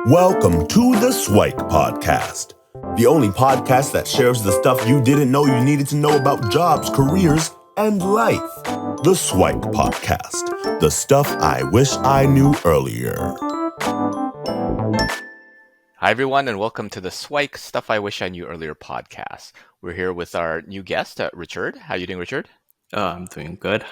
Welcome to the SWIKE podcast, the only podcast that shares the stuff you didn't know you needed to know about jobs, careers, and life. The SWIKE podcast, the stuff I wish I knew earlier. Hi, everyone, and welcome to the SWIKE Stuff I Wish I Knew Earlier podcast. We're here with our new guest, Richard. How are you doing, Richard? I'm doing good.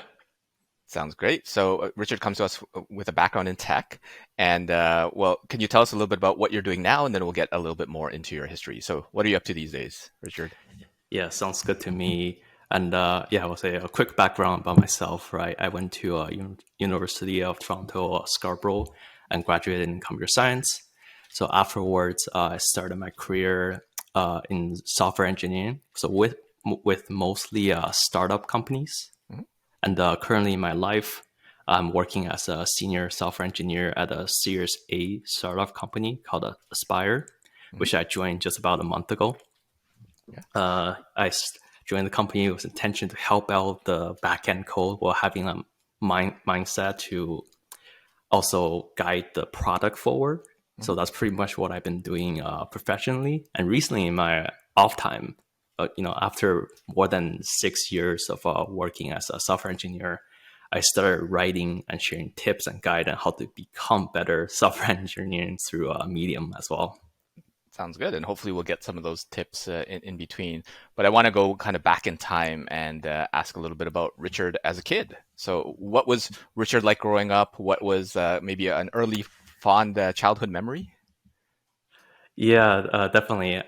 Sounds great. So Richard comes to us with a background in tech. And, can you tell us a little bit about what you're doing now? And then we'll get a little bit more into your history. So what are you up to these days, Richard? Yeah, sounds good to me. And I will say a quick background about myself, right? I went to University of Toronto, Scarborough, and graduated in computer science. So afterwards, I started my career in software engineering. So with mostly startup companies. And currently in my life, I'm working as a senior software engineer at a Series A startup company called Aspire, which I joined just about a month ago. Yeah. I joined the company with intention to help out the backend code while having a mindset to also guide the product forward. So that's pretty much what I've been doing professionally. And recently in my off time, after more than 6 years of working as a software engineer, I started writing and sharing tips and guide on how to become better software engineering through Medium as well. Sounds good. And hopefully we'll get some of those tips in between. But I want to go kind of back in time and ask a little bit about Richard as a kid. So what was Richard like growing up? What was maybe an early fond childhood memory? Yeah, definitely.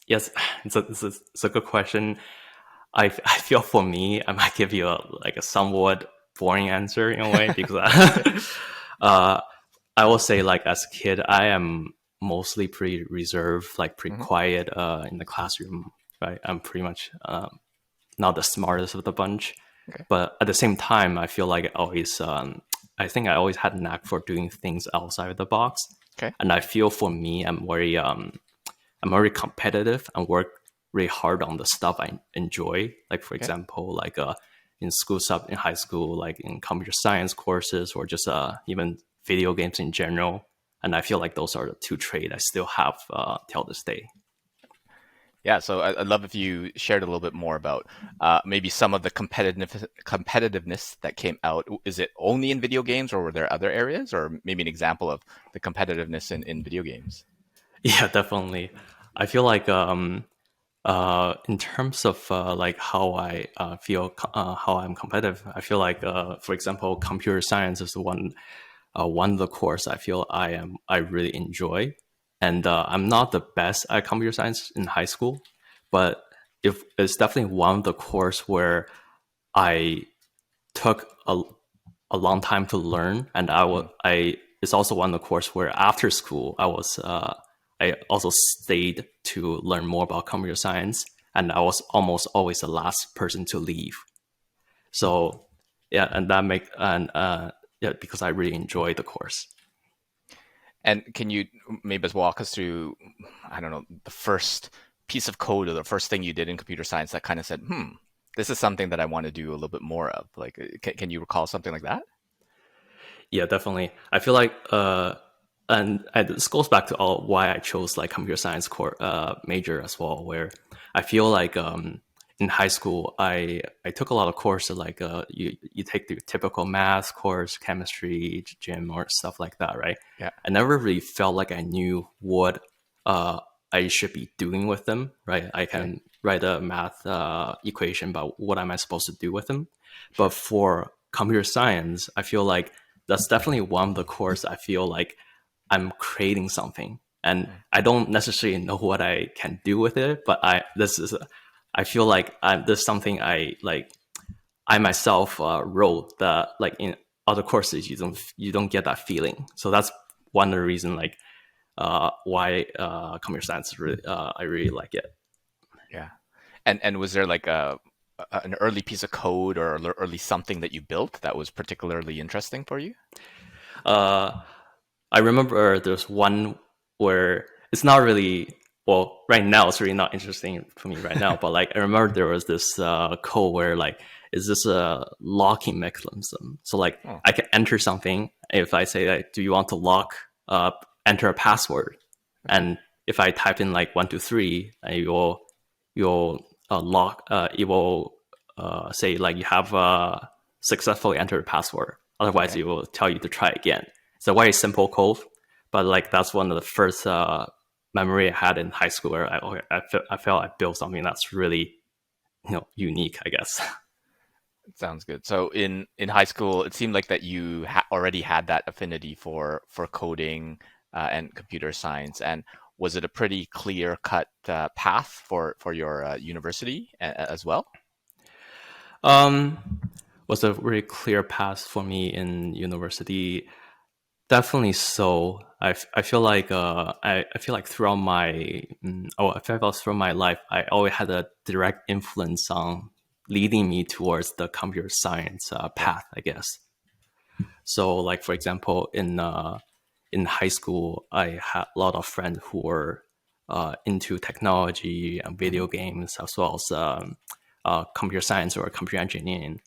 Yes, it's a good question. I feel for me, I might give you a somewhat boring answer in a way because I will say as a kid, I am mostly pretty reserved, pretty quiet in the classroom. Right, I'm pretty much not the smartest of the bunch, but at the same time, I feel like I think I always had a knack for doing things outside of the box. Okay, and I feel for me, I'm very competitive and work really hard on the stuff I enjoy. For example, in school stuff, in high school, in computer science courses, or just even video games in general. And I feel like those are the two traits I still have till this day. Yeah, so I'd love if you shared a little bit more about maybe some of the competitiveness that came out. Is it only in video games, or were there other areas, or maybe an example of the competitiveness in video games? Yeah, definitely. I feel like in terms of how I feel, how I'm competitive, I feel like, for example, computer science is one of the course I feel I really enjoy. And I'm not the best at computer science in high school, but it's definitely one of the course where I took a long time to learn, and it's also one of the course where after school I also stayed to learn more about computer science, and I was almost always the last person to leave. So yeah, and because I really enjoyed the course. And can you maybe walk us through, I don't know, the first piece of code or the first thing you did in computer science that kind of said, this is something that I want to do a little bit more of? Can you recall something like that? Yeah, definitely. I feel like, and this goes back to why I chose computer science major as well, where I feel like in high school, I took a lot of courses you take the typical math course, chemistry, gym, or stuff like that, right? Yeah. I never really felt like I knew what I should be doing with them, right? I can write a math equation, but what am I supposed to do with them? Sure. But for computer science, I feel like that's definitely one of the courses I feel like I'm creating something, and I don't necessarily know what I can do with it, but I feel like there's something I myself wrote that in other courses you don't get that feeling. So that's one of the reasons why computer science I really like it. Yeah, and was there an early piece of code or early something that you built that was particularly interesting for you? I remember there's one where it's not really. Well, right now it's really not interesting for me right now, but I remember there was this code where is this a locking mechanism? So I can enter something. If I say do you want to lock up enter a password, and if I type in like 123, you'll lock. It will say like you have successfully entered a password. Otherwise, it will tell you to try again. It's a very simple code, but like that's one of the first memory I had in high school where I felt I built something that's really unique, I guess. Sounds good. So in high school, it seemed like that you already had that affinity for coding and computer science. And was it a pretty clear cut path for your university as well? Was a very clear path for me in university. Definitely so. I feel like I feel like throughout my throughout my life, I always had a direct influence on leading me towards the computer science path, I guess. So, like for example, in high school, I had a lot of friends who were into technology and video games, as well as computer science or computer engineering,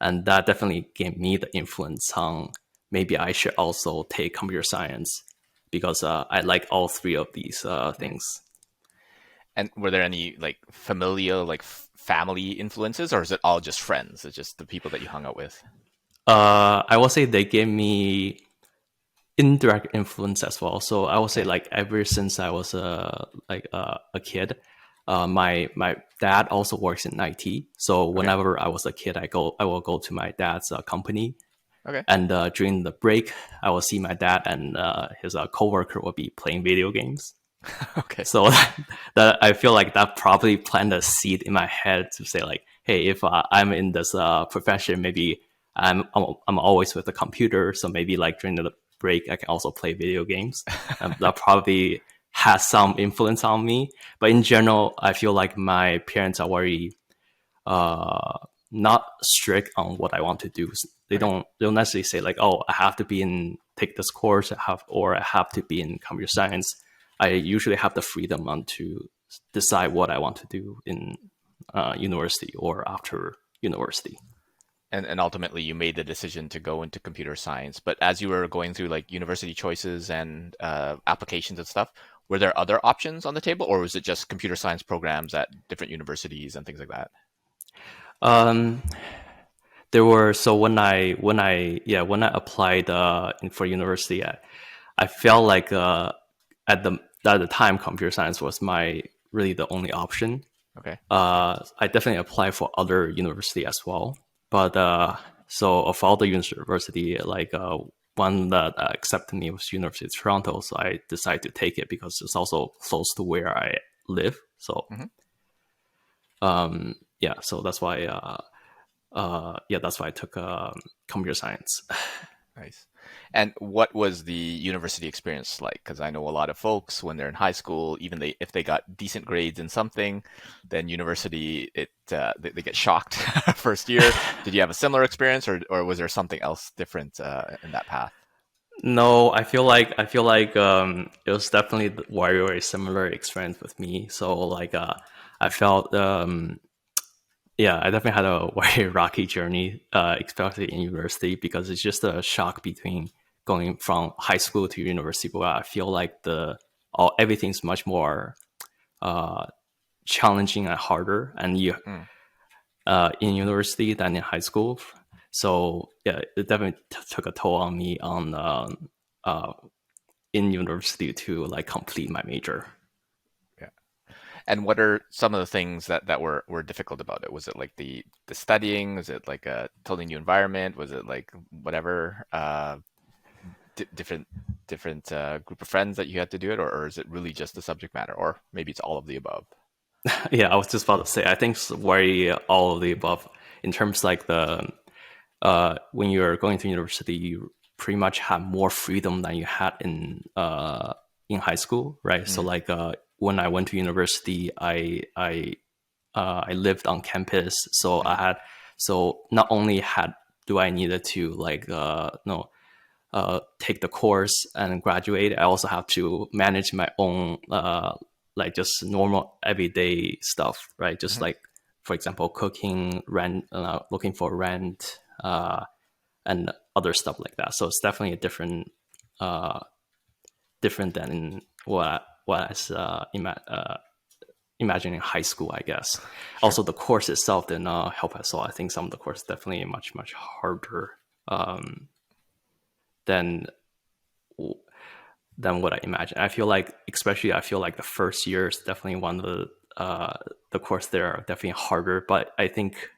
and that definitely gave me the influence on maybe I should also take computer science because I like all three of these things. And were there any like familial, like family influences, or is it all just friends? It's just the people that you hung out with? I will say they gave me indirect influence as well. So I will say like ever since I was a kid, my dad also works in IT. So whenever I was a kid, I will go to my dad's company. Okay. And during the break, I will see my dad and his coworker will be playing video games. Okay. So that I feel like that probably planted a seed in my head to say like, hey, if I'm in this profession, maybe I'm always with the computer. So maybe like during the break, I can also play video games. That probably has some influence on me. But in general, I feel like my parents are very not strict on what I want to do. They don't necessarily say like, oh, I have to take this course, I have to be in computer science. I usually have the freedom to decide what I want to do in university or after university. And ultimately, you made the decision to go into computer science. But as you were going through like university choices and applications and stuff, were there other options on the table, or was it just computer science programs at different universities and things like that? There were, so when I applied for university, I felt like at the time computer science was really the only option. Okay. I definitely applied for other university as well, but so of all the university, like one that accepted me was University of Toronto, so I decided to take it because it's also close to where I live. So so that's why that's why I took computer science. Nice. And what was the university experience like? Because I know a lot of folks when they're in high school, even if they got decent grades in something, then university they get shocked first year. Did you have a similar experience, or was there something else different in that path? No, I feel like it was definitely a very, very similar experience with me. So like I felt I definitely had a very rocky journey, especially in university, because it's just a shock between going from high school to university. But I feel like everything's much more challenging and harder, and in university than in high school. So yeah, it definitely took a toll on me in university to like complete my major. And what are some of the things that were difficult about it? Was it like the studying? Was it like a totally new environment? Was it like whatever different group of friends that you had to do it, or is it really just the subject matter, or maybe it's all of the above? Yeah, I was just about to say, I think it's very all of the above. In terms like when you're going to university, you pretty much have more freedom than you had in high school, right? So like when I went to university, I lived on campus, so not only do I needed to like take the course and graduate, I also have to manage my own like just normal everyday stuff, right? Just like, for example, cooking, rent, looking for rent, and other stuff like that. So it's definitely a different different than what I was imagining high school, I guess. Sure. Also, the course itself did not help us all. I think some of the course definitely much harder than what I imagined. I feel like the first year is definitely one of the course there are definitely harder. But I think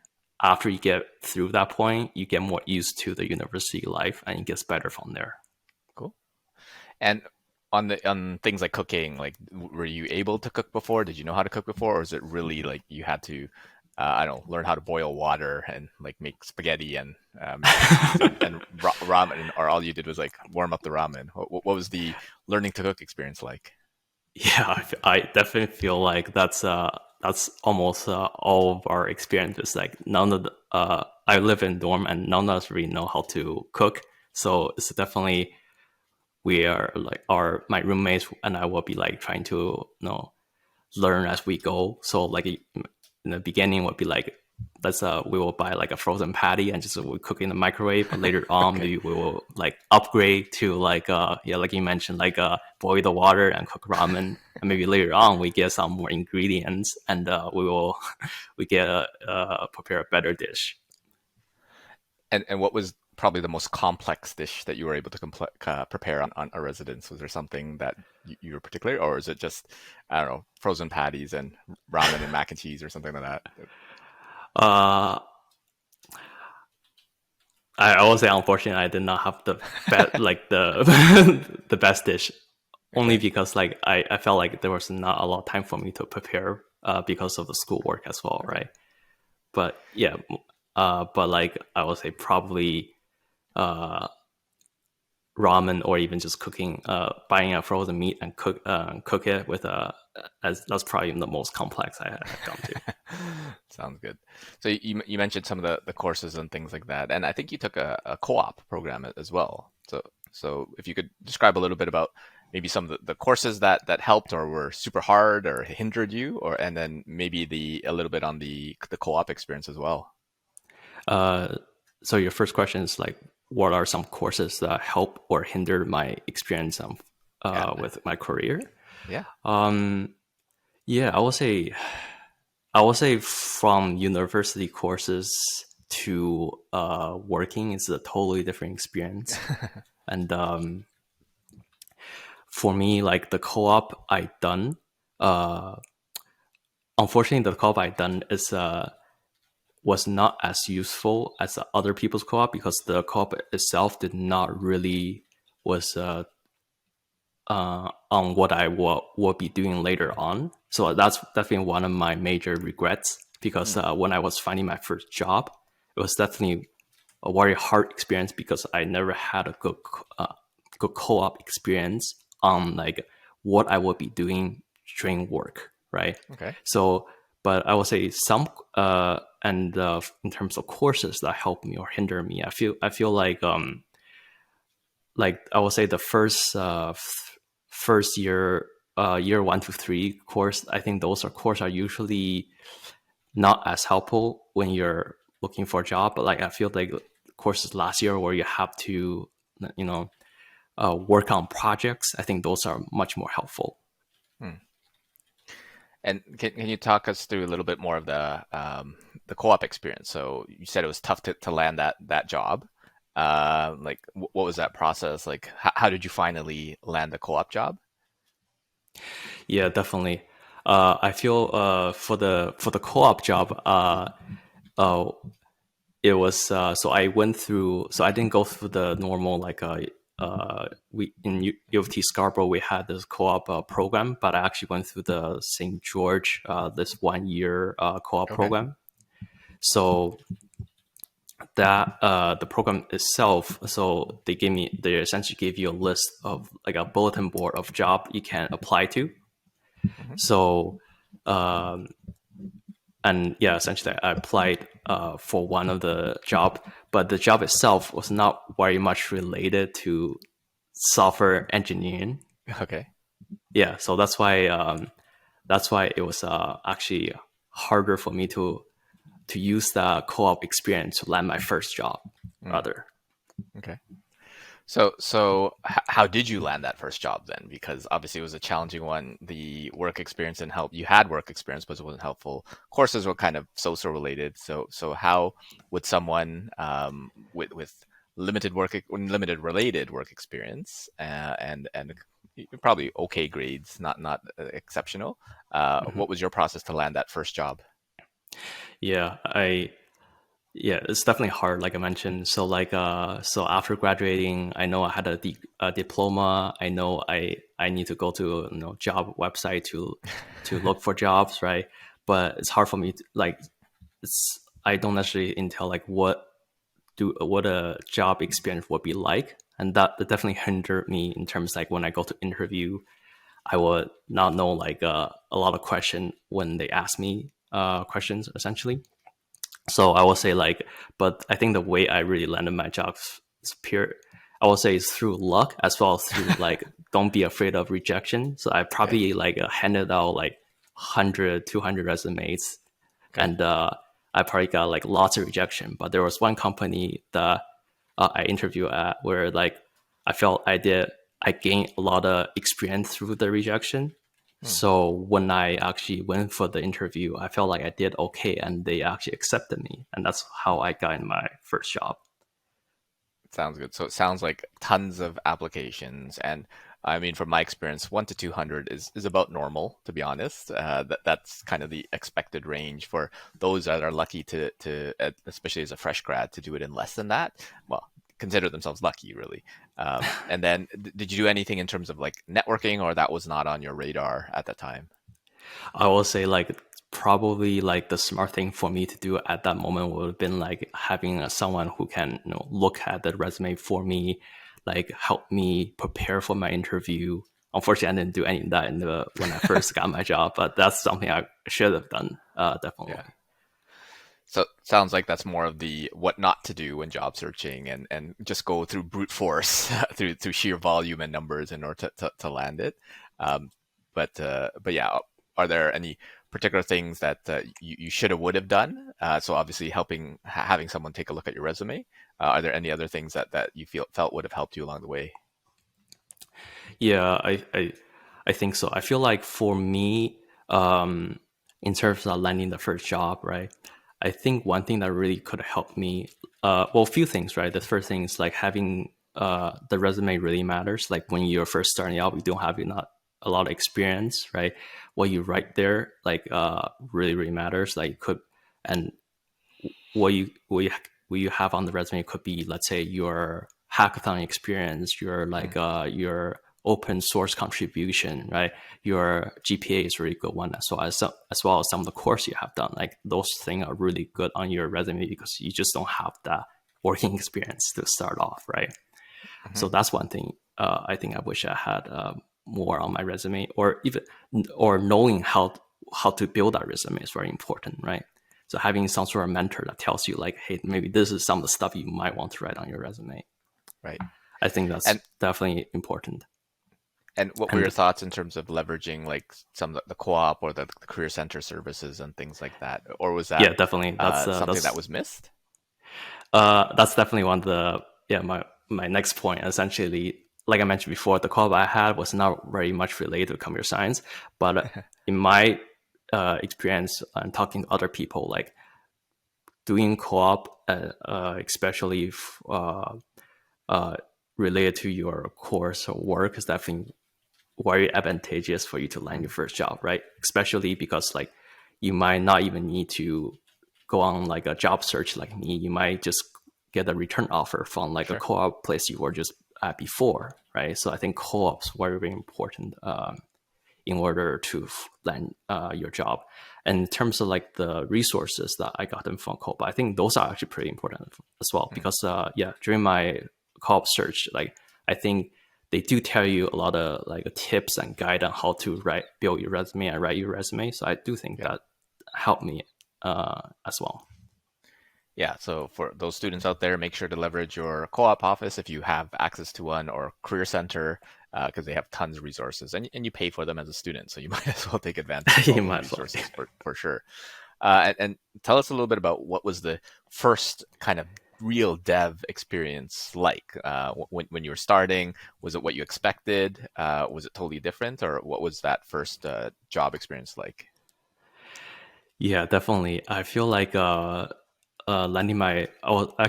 after you get through that point, you get more used to the university life, and it gets better from there. Cool. And on things like cooking, like were you able to cook before? Did you know how to cook before, or is it really like you had to, I don't know, learn how to boil water and like make spaghetti and and ramen, or all you did was like warm up the ramen? What was the learning to cook experience like? Yeah, I definitely feel like that's almost all of our experiences. Like none of I live in dorm, and none of us really know how to cook. So it's definitely we are like my roommates and I will be like trying to learn as we go. So like in the beginning would be like we will buy like a frozen patty and just we cook in the microwave. But later on, maybe we will like upgrade to like like you mentioned, like boil the water and cook ramen. And maybe later on we get some more ingredients and we prepare a better dish. And what was probably the most complex dish that you were able to prepare on a residence? Was there something that you were particular, or is it just, I don't know, frozen patties and ramen and mac and cheese or something like that? I will say, unfortunately, I did not have the like the best dish, only because like I felt like there was not a lot of time for me to prepare because of the schoolwork as well, right? But yeah, but like I would say probably ramen, or even just cooking, buying a frozen meat and cook it with that's probably the most complex I have come to. Sounds good. So you mentioned some of the courses and things like that, and I think you took a co-op program as well. So if you could describe a little bit about maybe some of the courses that helped or were super hard or hindered you, and then maybe a little bit on the co-op experience as well. So your first question is like, what are some courses that help or hinder my experience with my career? Yeah. Yeah, I will say from university courses to working is a totally different experience. And for me, like the co-op I done, unfortunately, the co-op I done was not as useful as the other people's co-op, because the co-op itself did not really was on what I will be doing later on. So that's definitely one of my major regrets, because when I was finding my first job, it was definitely a very hard experience because I never had a good co-op experience on like what I would be doing during work, right? Okay. So, but I would say some and in terms of courses that help me or hinder me, I feel like I would say the first year, year 1 to 3 course, I think those courses are usually not as helpful when you're looking for a job. But like I feel like courses last year where you have to work on projects, I think those are much more helpful. And can you talk us through a little bit more of the co-op experience? So you said it was tough to land that job. Like what was that process? Like how did you finally land the co-op job? Yeah, definitely. I feel for the co-op job, it was so I went through. So I didn't go through the normal we in U of T Scarborough we had this co-op program, but I actually went through the St. George this 1 year co-op program. So that the program itself, so they essentially gave you a list of like a bulletin board of job you can apply to. So and yeah, essentially I applied for one of the job, but the job itself was not very much related to software engineering. Okay. Yeah, so that's why it was actually harder for me to use the co-op experience to land my first job rather. Okay. How did you land that first job then? Because obviously it was a challenging one. The work experience didn't help. You had work experience, but it wasn't helpful. Courses were kind of so related. So how would someone with limited related work experience and probably okay grades, not exceptional. Mhm. What was your process to land that first job? Yeah, it's definitely hard, like I mentioned. So so after graduating, I know I had a diploma. I know I need to go to job website to look for jobs, right? But it's hard for me to, it's I don't necessarily intel like what a job experience would be like, and that definitely hindered me in terms like when I go to interview, I would not know a lot of question when they ask me questions essentially. So I will say but I think the way I really landed my job is pure. I will say is through luck as well as through don't be afraid of rejection. So I Okay. probably handed out 100, 200 resumes, Okay. and I probably got lots of rejection. But there was one company that I interviewed at where I felt I gained a lot of experience through the rejection. Hmm. So when I actually went for the interview, I felt like I did okay, and they actually accepted me, and that's how I got in my first job. Sounds good. So it sounds like tons of applications, and I mean, from my experience, 1 to 200 is about normal, to be honest. That's kind of the expected range for those that are lucky especially as a fresh grad, to do it in less than that. Well, consider themselves lucky, really. And then, did you do anything in terms of like networking, or that was not on your radar at the time? I will say probably the smart thing for me to do at that moment would have been having someone who can look at the resume for me, help me prepare for my interview. Unfortunately, I didn't do any of that when I first got my job, but that's something I should have done, Yeah. definitely. So sounds like that's more of the what not to do when job searching, and just go through brute force through sheer volume and numbers in order to land it. Um, but yeah, are there any particular things that you should have would have done? So obviously having someone take a look at your resume. Are there any other things that you felt would have helped you along the way? Yeah, I think so. I feel like for me, in terms of landing the first job, right? I think one thing that really could help me, well, a few things, right? The first thing is having the resume really matters. Like when you're first starting out, you don't have not a lot of experience, right? What you write there, really matters. And what you have on the resume could be, let's say, your hackathon experience, Mm, your open source contribution, right? Your GPA is a really good one, as well as some of the course you have done. Like those things are really good on your resume because you just don't have that working experience to start off, right? mhm. So that's one thing. I think I wish I had more on my resume, or knowing how to build that resume is very important, right? So having some sort of mentor that tells you hey, maybe this is some of the stuff you might want to write on your resume. Right. I think that's And definitely important. and what were your And thoughts in terms of leveraging like some of the co-op or the career center services and things like that? Or was that yeah, definitely something that was missed? that's definitely one of the my next point. Essentially, like I mentioned before, the co-op I had was not very much related to computer science, but in my experience and talking to other people, doing co-op, especially uh, related to your course or work, is definitely very advantageous for you to land your first job, right? Especially because you might not even need to go on a job search like me. You might just get a return offer from a Sure. co-op place you were just at before, right? So I think co-ops very important in order to land your job. And in terms of the resources that I got them from co-op, I think those are actually pretty important as well Mm. because during my co-op search, I think they do tell you a lot of tips and guide on how to build your resume and write your resume. So I do think Yeah. that helped me as well. Yeah, so for those students out there, make sure to leverage your co-op office if you have access to one, or career center, because they have tons of resources, and you pay for them as a student, so you might as well take advantage of all You those might as well. resources for sure. And tell us a little bit about what was the first kind of real dev experience like? When you were starting, was it what you expected? Was it totally different, or what was that first job experience like? Yeah, definitely. I feel like landing I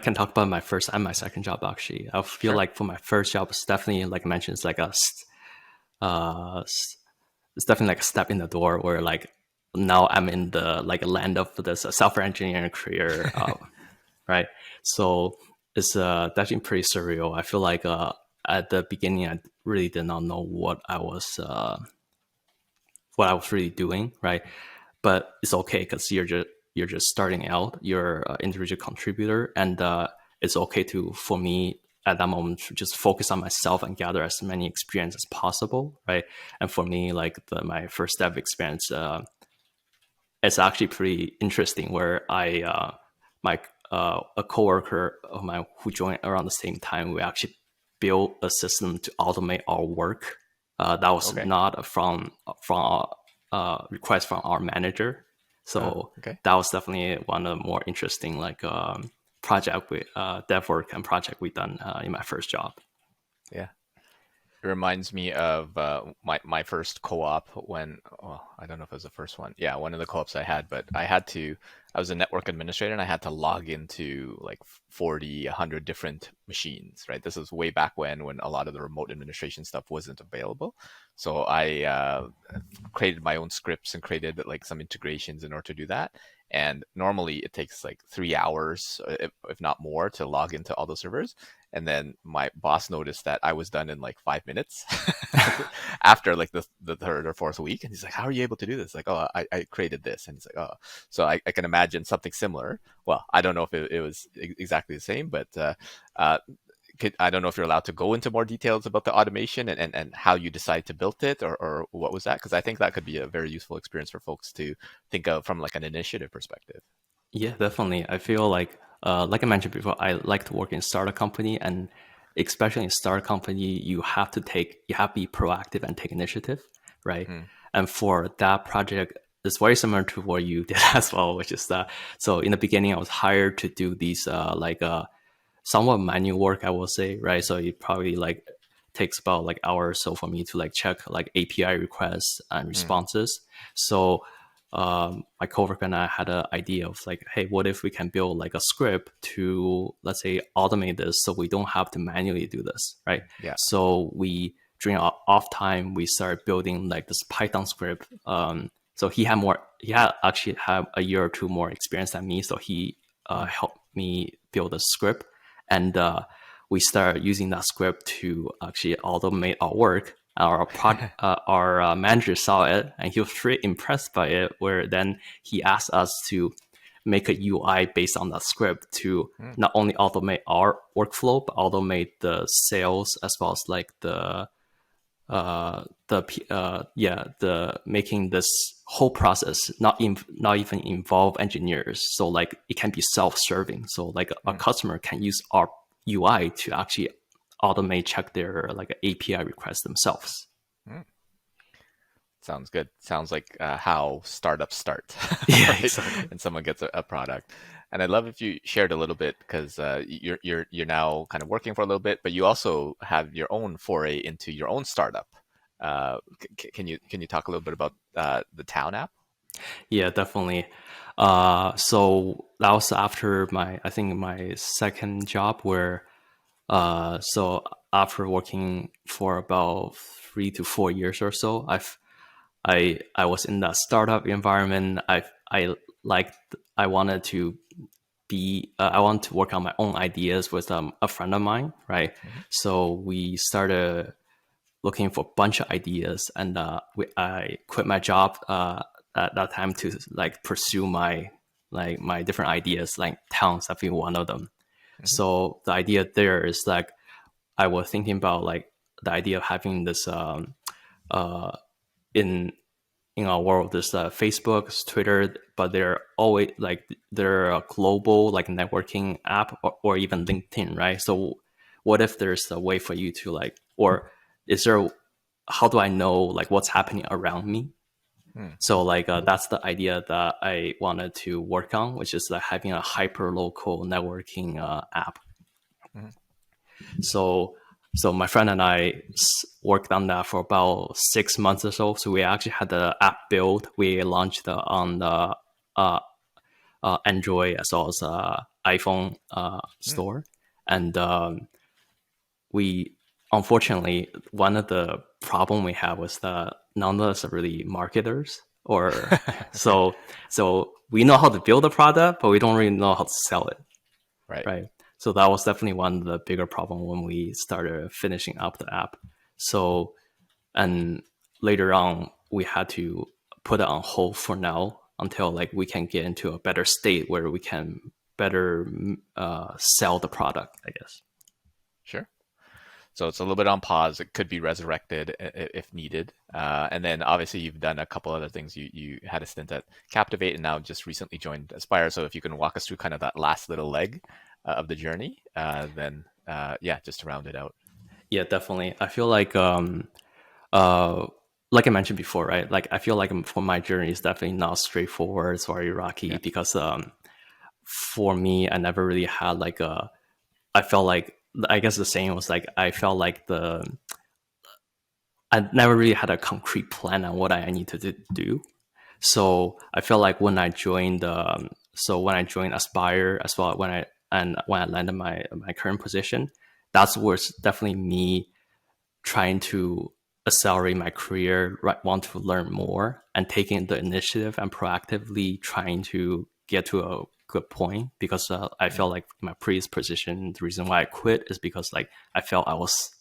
can talk about my first and my second job actually. I feel Sure. like for my first job, it's definitely, like I mentioned, it's like uh, it's definitely like a step in the door where like now I'm in the like land of this software engineering career, right? So it's definitely pretty surreal. I feel like at the beginning, I really did not know what I was really doing, right? But it's okay because you're just starting out. You're an individual contributor, and it's okay to for me at that moment to just focus on myself and gather as many experience as possible, right? And for me, like my first dev experience, it's actually pretty interesting. Where my a coworker of mine who joined around the same time, we actually built a system to automate our work. That was Okay. not from request from our manager. So Okay. that was definitely one of the more interesting like project we dev work and project we done in my first job. Yeah. It reminds me of my first co-op when, well, I don't know if it was the first one. Yeah, one of the co-ops I had, but I was a network administrator and I had to log into like 40, 100 different machines, right? This was way back when a lot of the remote administration stuff wasn't available. So I created my own scripts and created like some integrations in order to do that. And normally it takes like 3 hours, if not more, to log into all those servers. And then my boss noticed that I was done in like 5 minutes after like the third or fourth week. And he's like, how are you able to do this? Like, oh, I created this. And he's like, oh, so I can imagine something similar. Well, I don't know if it was exactly the same, but uh, I don't know if you're allowed to go into more details about the automation and how you decide to build it, or what was that? Because I think that could be a very useful experience for folks to think of from like an initiative perspective. Yeah, definitely. I feel like I mentioned before, I like to work in startup company, and especially in startup company, you have to be proactive and take initiative, right? Mm, And for that project, it's very similar to what you did as well, which is that. So in the beginning, I was hired to do these somewhat manual work, I will say, right? So it probably like takes about like hours or so for me to like check like API requests and mm, responses. So my coworker and I had an idea of like, hey, what if we can build like a script to, let's say, automate this so we don't have to manually do this, right? yeah. So during our off time, we started building like this Python script. So he had actually have a year or two more experience than me. So he Mm, helped me build a script, and we started using that script to actually automate our work. Our manager saw it and he was pretty impressed by it. Where then he asked us to make a UI based on that script to mm, not only automate our workflow but automate the sales as well as like the making this whole process not even involve engineers, so like it can be self-serving, so like a mm, customer can use our UI to actually automate check their like API requests themselves. mm. Sounds good. Sounds like how startups start, Yeah, right? exactly. And someone gets a product. And I'd love if you shared a little bit because you're now kind of working for a little bit, but you also have your own foray into your own startup. Can you talk a little bit about the Town app? Yeah, definitely. So that was after I think my second job where so after working for about 3 to 4 years or so, I was in that startup environment. Liked I wanted to I want to work on my own ideas with a friend of mine, right? Hmm. So we started looking for a bunch of ideas, and I quit my job at that time to like pursue my different ideas. Like towns, I think one of them. Hmm. So the idea there is like I was thinking about like the idea of having this uh, in our world. There's Facebook, Twitter, but they're a global like networking app, or even LinkedIn, right? So what if there's a way for you to like, or is there? How do I know like what's happening around me? So like that's the idea that I wanted to work on, which is like having a hyper local networking app. So my friend and I worked on that for about 6 months or so. So we actually had the app built. We launched on the Android as well as iPhone store, and we unfortunately, one of the problem we had was that none of us are really marketers, or so we know how to build a product, but we don't really know how to sell it. Right. So that was definitely one of the bigger problem when we started finishing up the app. So, and later on, we had to put it on hold for now until like we can get into a better state where we can better sell the product, I guess. Sure. So it's a little bit on pause. It could be resurrected if needed. And then obviously you've done a couple other things. You had a stint at Captivate and now just recently joined Aspire. So if you can walk us through kind of that last little leg of the journey, then just to round it out. Yeah, definitely. I feel like I mentioned before, right? Like I feel like for my journey is definitely not straightforward. It's very rocky because for me, I never really had like I felt like, I guess the saying was like, I felt like I never really had a concrete plan on what I needed to do. So I felt like when I joined Aspire as well, when I landed my current position, that was definitely me trying to accelerate my career, want to learn more, and taking the initiative and proactively trying to get to a good point. Because I felt like my previous position, the reason why I quit is because like I felt I was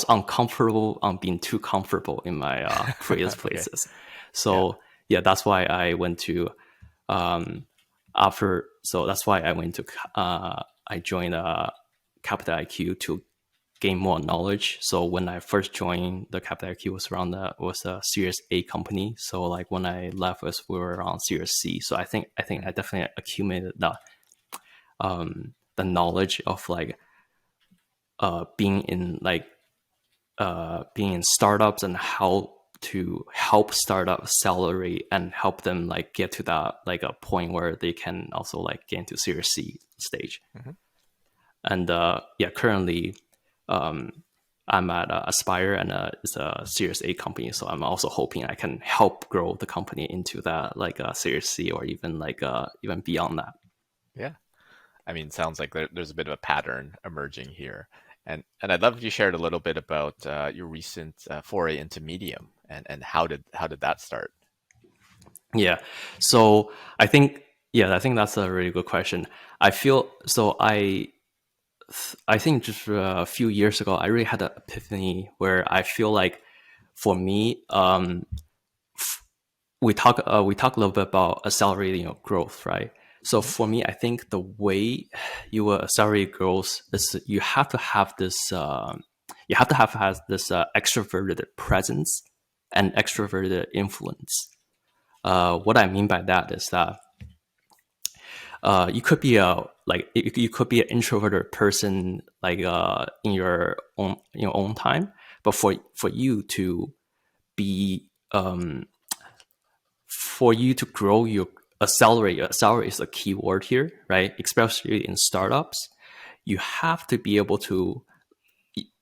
uncomfortable on being too comfortable in my previous places. So that's why I went to I joined Capital IQ to gain more knowledge. So when I first joined the Capital IQ was a Series A company. So like when I left we were on Series C. So I think I definitely accumulated the knowledge of like being in startups and how to help startups accelerate and help them like get to that like a point where they can also like get into Series C stage. And currently I'm at Aspire, and it's a Series A company. So I'm also hoping I can help grow the company into that like a Series C or even even beyond that. Yeah. I mean, sounds like there's a bit of a pattern emerging here. And I'd love if you shared a little bit about your recent foray into Medium and how did that start? Yeah. So I think that's a really good question. I feel so I think just a few years ago, I really had an epiphany where I feel like for me, we talk a little bit about accelerating your growth, right? So for me, I think the way you will accelerate growth is you have to have this extroverted presence and extroverted influence. What I mean by that is that you could be an introverted person like in your own time, but for you to be for you to grow your accelerate is a key word here, right? Especially in startups, you have to be able to,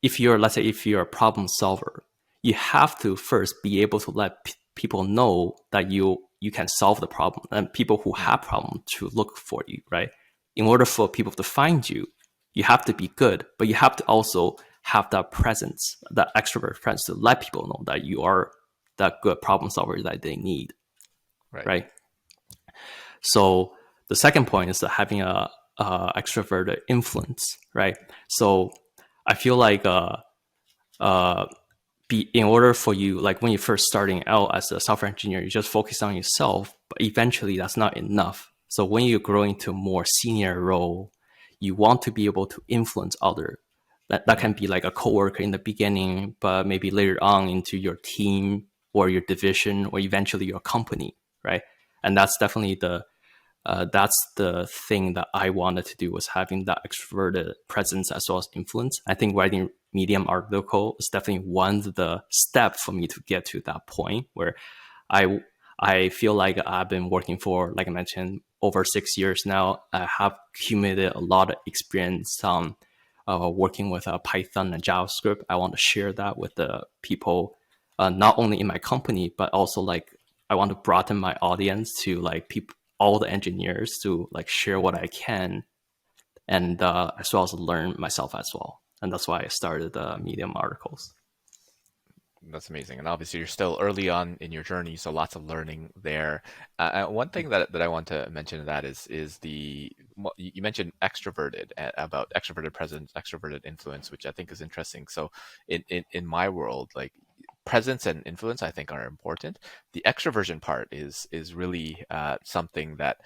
if you're a problem solver, you have to first be able to let people know that you can solve the problem, and people who have problems to look for you, right? In order for people to find you, you have to be good, but you have to also have that presence, that extrovert presence, to let people know that you are that good problem solver that they need, right? So the second point is that having a extroverted influence, right? So I feel like in order for you, like when you're first starting out as a software engineer, you just focus on yourself, but eventually that's not enough. So when you grow into a more senior role, you want to be able to influence others. That can be like a coworker in the beginning, but maybe later on into your team or your division or eventually your company, right? And that's definitely the thing that I wanted to do, was having that extroverted presence as well as influence. I think writing Medium article is definitely one of the steps for me to get to that point where I feel like I've been working for, like I mentioned, over 6 years now. I have accumulated a lot of experience on working with Python and JavaScript. I want to share that with the people, not only in my company, but also like I want to broaden my audience to like people, all the engineers, to like share what I can, and as well as learn myself as well. And that's why I started Medium articles. That's amazing. And obviously, you're still early on in your journey, so lots of learning there. One thing that I want to mention to that is you mentioned extroverted, about extroverted presence, extroverted influence, which I think is interesting. So in my world, like presence and influence, I think are important. The extroversion part is really something that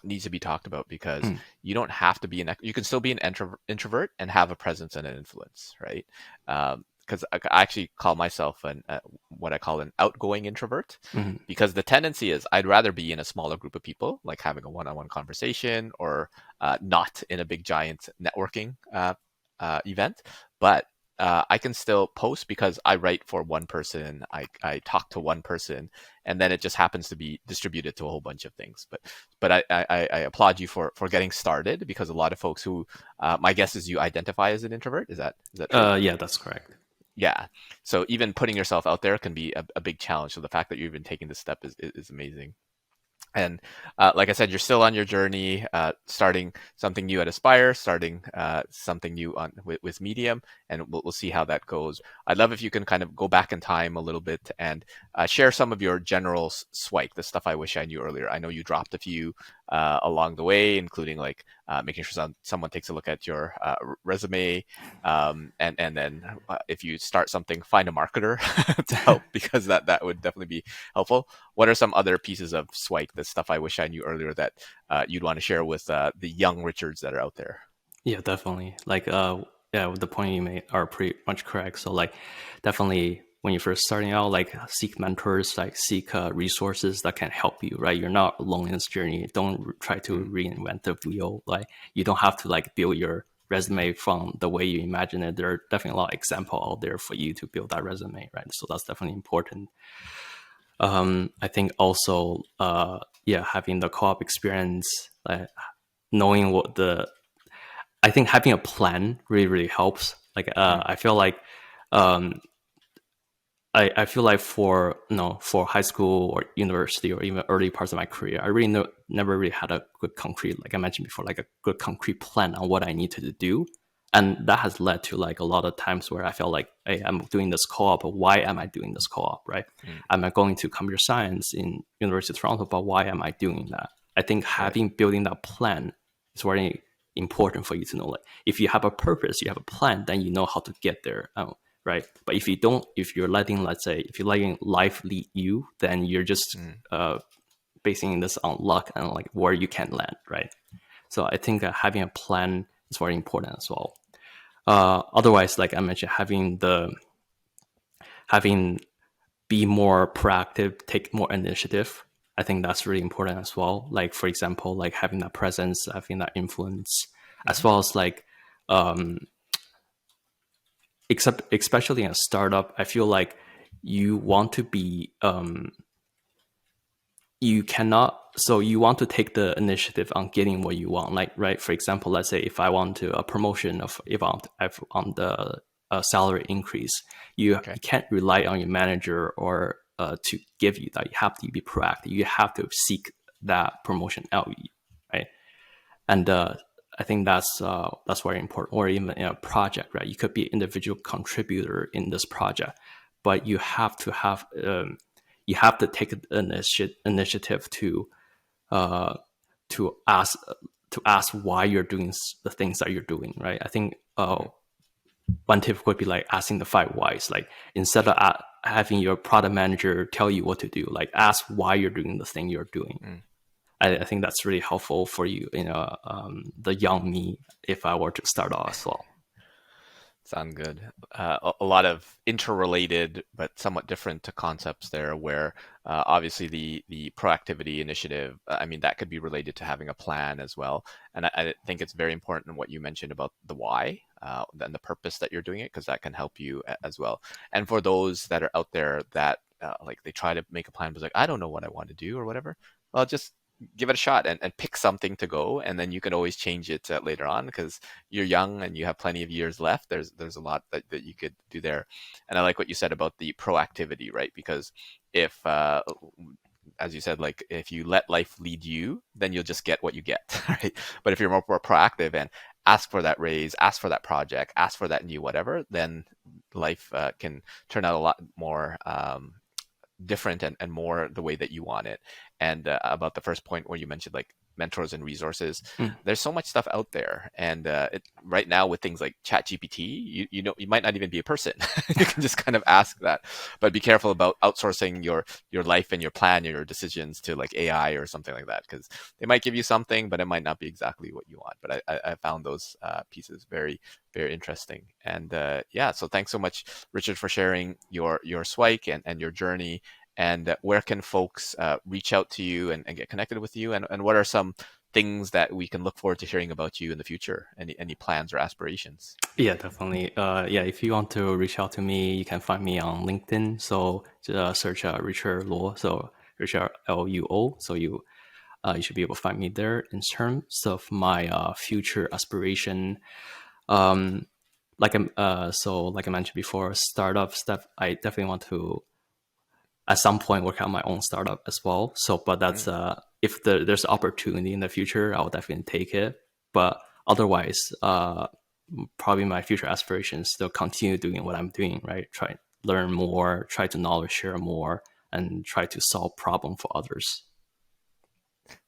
needs to be talked about, because you don't have to be you can still be an introvert and have a presence and an influence, right? Because I actually call myself what I call an outgoing introvert, because the tendency is I'd rather be in a smaller group of people, like having a one-on-one conversation, or not in a big giant networking event. But I can still post because I write for one person, I talk to one person, and then it just happens to be distributed to a whole bunch of things. But I applaud you for getting started, because a lot of folks who, my guess is you identify as an introvert. Is that true? Yeah, that's correct. Yeah. So even putting yourself out there can be a big challenge. So the fact that you're even taking this step is amazing. And like I said, you're still on your journey, starting something new at Aspire, starting something new with Medium, and we'll see how that goes. I'd love if you can kind of go back in time a little bit and share some of your general SWIKE, the stuff I wish I knew earlier. I know you dropped a few along the way, including like making sure someone takes a look at your resume, and then if you start something, find a marketer to help, because that would definitely be helpful. What are some other pieces of SWIKE, the stuff I wish I knew earlier, that you'd want to share with the young Richards that are out there? Yeah, definitely. Like, yeah, the point you made are pretty much correct. So, like, definitely when you're first starting out, like, seek mentors, like, seek resources that can help you, right? You're not alone in this journey. Don't try to reinvent the wheel. Like, you don't have to like build your resume from the way you imagine it. There are definitely a lot of examples out there for you to build that resume, right? So that's definitely important. I think also, yeah, having the co-op experience, knowing I think having a plan really, really helps. Like, I feel like, I feel like for high school or university or even early parts of my career, I really never really had a good concrete, like I mentioned before, like a good concrete plan on what I needed to do. And that has led to like a lot of times where I felt like, hey, I'm doing this co-op, but why am I doing this co-op, right? Am I going to computer science in University of Toronto, but why am I doing that? I think building that plan is very important for you to know. Like, if you have a purpose, you have a plan, then you know how to get there, right? But if you don't, if you're letting life lead you, then you're just basing this on luck and like where you can land, right? So I think having a plan is very important as well. Otherwise, like I mentioned, be more proactive, take more initiative. I think that's really important as well. Like, for example, like having that presence, having that influence, as well as like, especially in a startup, I feel like you want to be, you want to take the initiative on getting what you want. Like, right, for example, let's say if I want a promotion, if I want the salary increase, you can't rely on your manager or to give you that. You have to be proactive. You have to seek that promotion out, right? And I think that's very important. Or even in a project, right? You could be an individual contributor in this project, but you have to have you have to take an initiative to ask why you're doing the things that you're doing, right? I think one tip would be like asking the 5 whys. Like, instead of having your product manager tell you what to do, like ask why you're doing the thing you're doing. I think that's really helpful for you, the young me, if I were to start off as well. Sound good. A lot of interrelated but somewhat different concepts there, where obviously the proactivity initiative, I mean, that could be related to having a plan as well. And I think it's very important what you mentioned about the why. and the purpose that you're doing it, because that can help you as well. And for those that are out there that like they try to make a plan, but like, I don't know what I want to do or whatever, well, just give it a shot and pick something to go, and then you can always change it later on, because you're young and you have plenty of years left. There's a lot that you could do there. And I like what you said about the proactivity, right? Because if as you said, like if you let life lead you, then you'll just get what you get, right? But if you're more proactive and ask for that raise, ask for that project, ask for that new whatever, then life can turn out a lot more different and more the way that you want it. And about the first point where you mentioned like mentors and resources, there's so much stuff out there. And right now with things like ChatGPT, you know, you might not even be a person. You can just kind of ask that, but be careful about outsourcing your life and your plan, your decisions to like AI or something like that, because they might give you something, but it might not be exactly what you want. But I found those pieces very, very interesting. And yeah, so thanks so much, Richard, for sharing your SWIKE and your journey. And where can folks reach out to you and get connected with you? And what are some things that we can look forward to hearing about you in the future? Any plans or aspirations? Yeah, definitely. Yeah, if you want to reach out to me, you can find me on LinkedIn. So search Richard Luo, so Richard Luo. So you should be able to find me there. In terms of my future aspiration, like I mentioned before, startup stuff, I definitely want to at some point work out my own startup as well. So, but that's if there's opportunity in the future, I'll definitely take it. But otherwise, probably my future aspirations still continue doing what I'm doing, right? Try learn more, try to knowledge share more, and try to solve problem for others.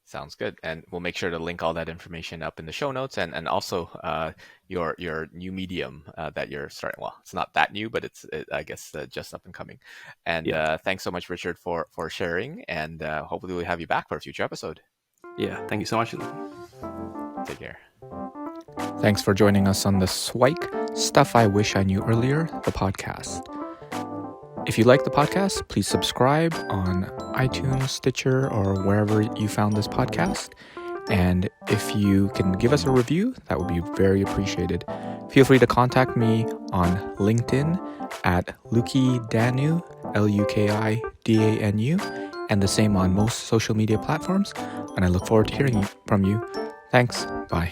Sounds good. And we'll make sure to link all that information up in the show notes, and also your new medium that you're starting. Well, it's not that new, but I guess just up and coming. And thanks so much, Richard, for sharing. And hopefully we'll have you back for a future episode. Yeah, thank you so much. Take care. Thanks for joining us on the SWIKE Stuff I Wish I Knew Earlier, the podcast. If you like the podcast, please subscribe on iTunes, Stitcher, or wherever you found this podcast. And if you can give us a review, that would be very appreciated. Feel free to contact me on LinkedIn at Lukidanu, Lukidanu, and the same on most social media platforms. And I look forward to hearing from you. Thanks. Bye.